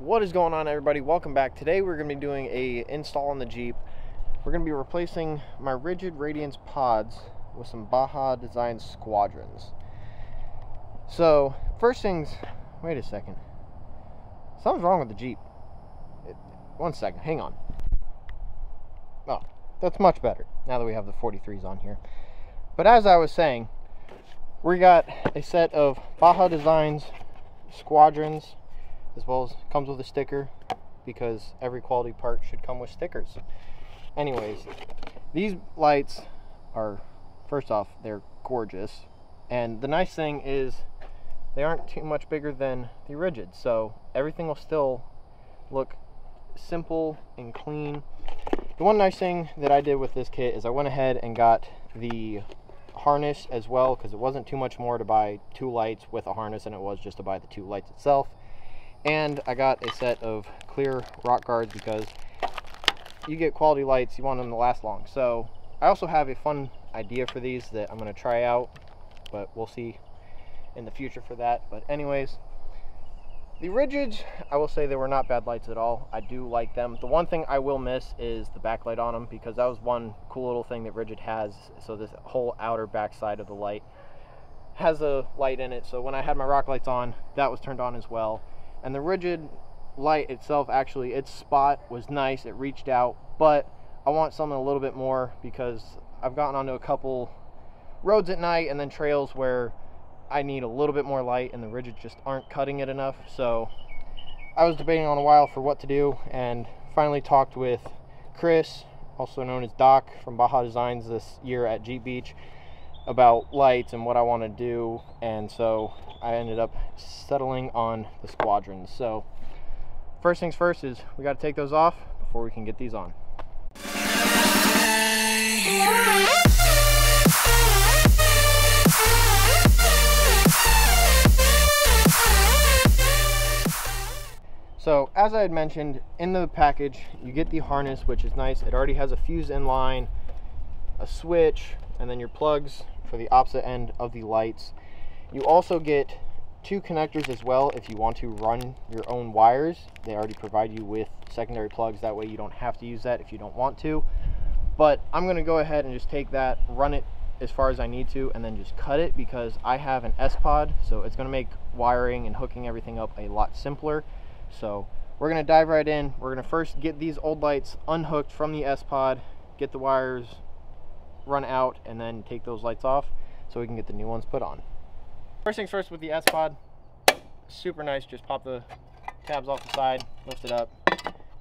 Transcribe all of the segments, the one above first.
What is going on, everybody? Welcome back. Today we're going to be doing a install on the Jeep. We're going to be replacing my rigid radiance pods with some Baja Designs Squadrons. So first things, wait a second, something's wrong with the Jeep. One second, hang on. Oh, that's much better now that we have the 43s on here. But as I was saying, we got a set of Baja Designs Squadrons, as well as comes with a sticker, because every quality part should come with stickers. Anyways, these lights are, first off, they're gorgeous, and the nice thing is they aren't too much bigger than the rigid, so everything will still look simple and clean. The one nice thing that I did with this kit is I went ahead and got the harness as well, because it wasn't too much more to buy 2 lights with a harness than it was just to buy the 2 lights itself. And I got a set of clear rock guards, because you get quality lights, you want them to last long. So I also have a fun idea for these that I'm going to try out, but we'll see in the future for that. But anyways, the rigids, I will say they were not bad lights at all. I do like them. The one thing I will miss is the backlight on them, because that was one cool little thing that rigid has. So this whole outer back side of the light has a light in it, so when I had my rock lights on, that was turned on as well. And the rigid light itself, actually, its spot was nice, it reached out, but I want something a little bit more, because I've gotten onto a couple roads at night and then trails where I need a little bit more light and the rigids just aren't cutting it enough. So I was debating on a while for what to do, and finally talked with Chris, also known as Doc, from Baja Designs this year at Jeep Beach, about lights and what I want to do. And so I ended up settling on the Squadrons. So first things first is we got to take those off before we can get these on. So as I had mentioned, in the package you get the harness, which is nice. It already has a fuse in line, a switch, and then your plugs for the opposite end of the lights. You also get 2 connectors as well if you want to run your own wires. They already provide you with secondary plugs, that way you don't have to use that if you don't want to. But I'm going to go ahead and just take that, run it as far as I need to, and then just cut it, because I have an S-Pod, so it's going to make wiring and hooking everything up a lot simpler. So we're going to dive right in. We're going to first get these old lights unhooked from the S-Pod, get the wires run out, and then take those lights off so we can get the new ones put on. First things first with the S-Pod, super nice. Just pop the tabs off the side, lift it up.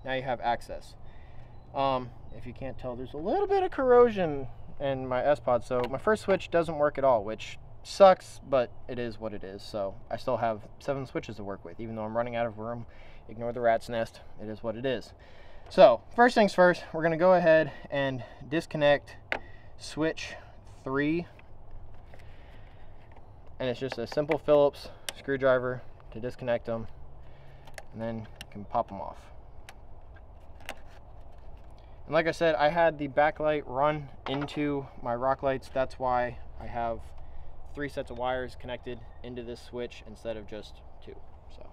Now you have access. If you can't tell, there's a little bit of corrosion in my S-Pod, so my first switch doesn't work at all, which sucks, but it is what it is. So I still have 7 switches to work with, even though I'm running out of room. Ignore the rat's nest, it is what it is. So first things first, we're going to go ahead and disconnect switch 3, and it's just a simple Phillips screwdriver to disconnect them, and then you can pop them off. And like I said, I had the backlight run into my rock lights. That's why I have 3 sets of wires connected into this switch instead of just 2. So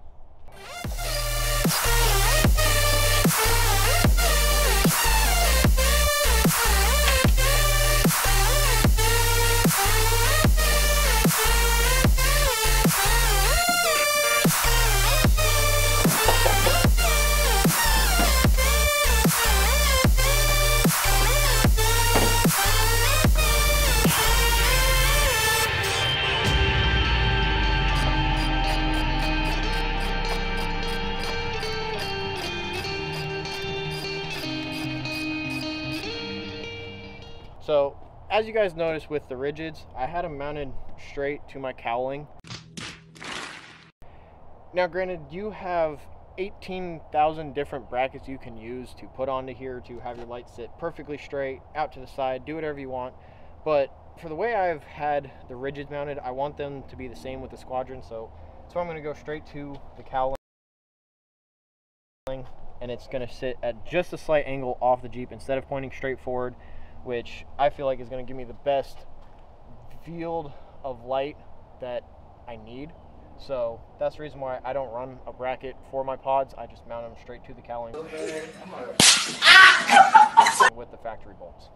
So, as you guys noticed with the rigids, I had them mounted straight to my cowling. Now granted, you have 18,000 different brackets you can use to put onto here to have your lights sit perfectly straight, out to the side, do whatever you want. But for the way I've had the rigids mounted, I want them to be the same with the Squadron, so I'm going to go straight to the cowling, and it's going to sit at just a slight angle off the Jeep instead of pointing straight forward, which I feel like is going to give me the best field of light that I need. So that's the reason why I don't run a bracket for my pods. I just mount them straight to the cowling with the factory bolts.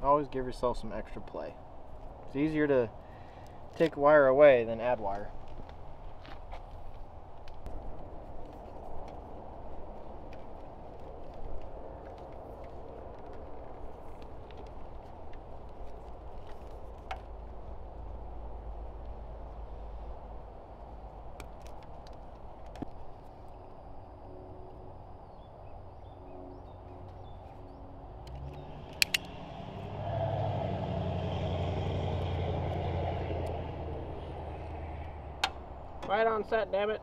Always give yourself some extra play. It's easier to take wire away than add wire. Right on set, damn it.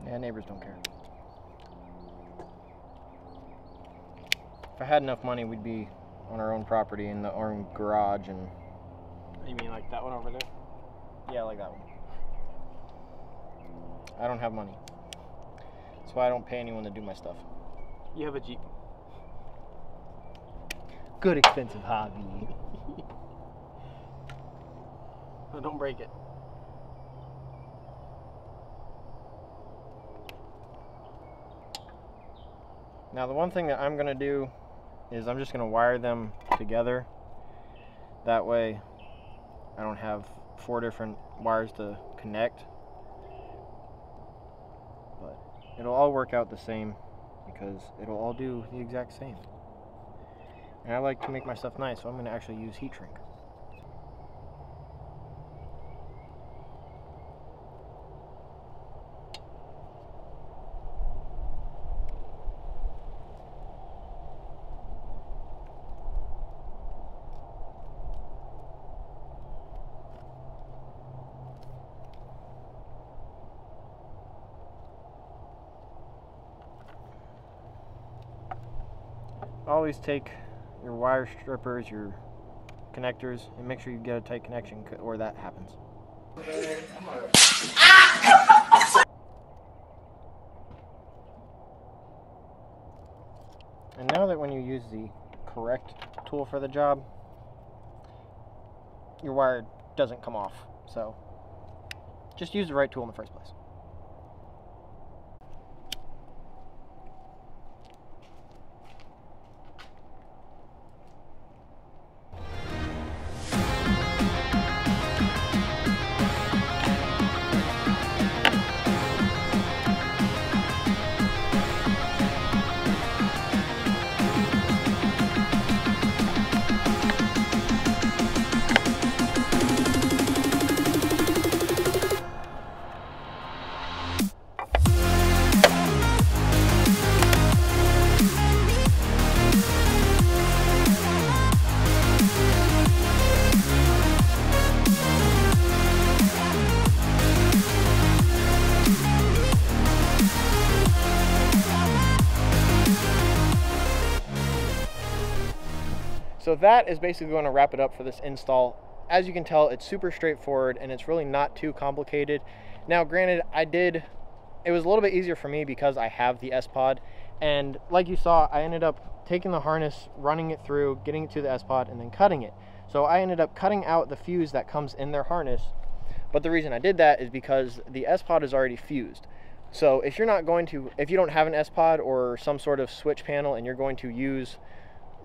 Yeah, neighbors don't care. If I had enough money, we'd be on our own property in our own garage and... You mean like that one over there? Yeah, like that one. I don't have money. That's why I don't pay anyone to do my stuff. You have a Jeep. Good expensive hobby. Oh, don't break it. Now the one thing that I'm going to do is I'm just going to wire them together. That way I don't have 4 different wires to connect. But it'll all work out the same because it'll all do the exact same. And I like to make my stuff nice, so I'm going to actually use heat shrink. Always take your wire strippers, your connectors, and make sure you get a tight connection or that happens. And now that when you use the correct tool for the job, your wire doesn't come off. So just use the right tool in the first place. So that is basically going to wrap it up for this install. As you can tell, it's super straightforward and it's really not too complicated. Now granted, it was a little bit easier for me because I have the S-Pod, and like you saw, I ended up taking the harness, running it through, getting it to the S-Pod, and then cutting it. So I ended up cutting out the fuse that comes in their harness, but the reason I did that is because the S-Pod is already fused. So if you don't have an S-Pod or some sort of switch panel and you're going to use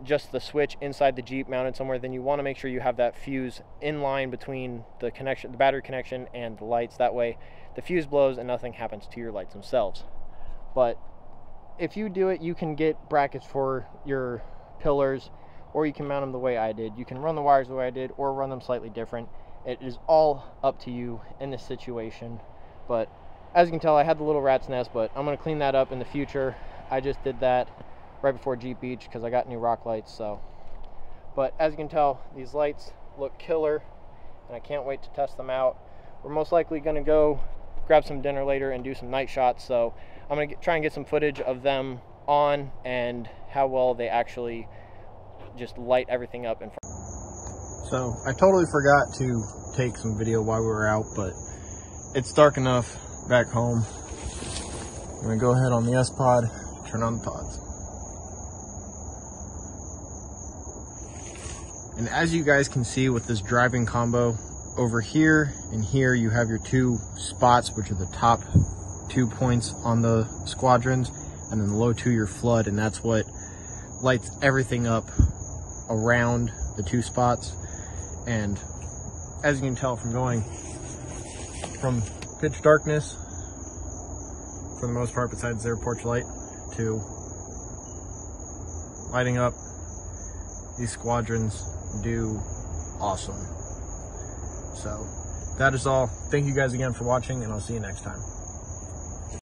just the switch inside the Jeep mounted somewhere, then you want to make sure you have that fuse in line between the battery connection and the lights. That way the fuse blows and nothing happens to your lights themselves. But if you do it, you can get brackets for your pillars, or you can mount them the way I did. You can run the wires the way I did, or run them slightly different. It is all up to you in this situation. But as you can tell, I had the little rat's nest, but I'm going to clean that up in the future. I just did that right before Jeep Beach because I got new rock lights. So, but as you can tell, these lights look killer, and I can't wait to test them out. We're most likely going to go grab some dinner later and do some night shots. So I'm going to try and get some footage of them on and how well they actually just light everything up in front. So I totally forgot to take some video while we were out, but it's dark enough back home. I'm gonna go ahead on the S-Pod, turn on the pods. And as you guys can see with this driving combo, over here and here you have your two spots, which are the top 2 points on the squadrons, and then the low 2 your flood, and that's what lights everything up around the 2 spots. And as you can tell from going from pitch darkness, for the most part besides their porch light, to lighting up, these squadrons do awesome. So that is all. Thank you guys again for watching, and I'll see you next time.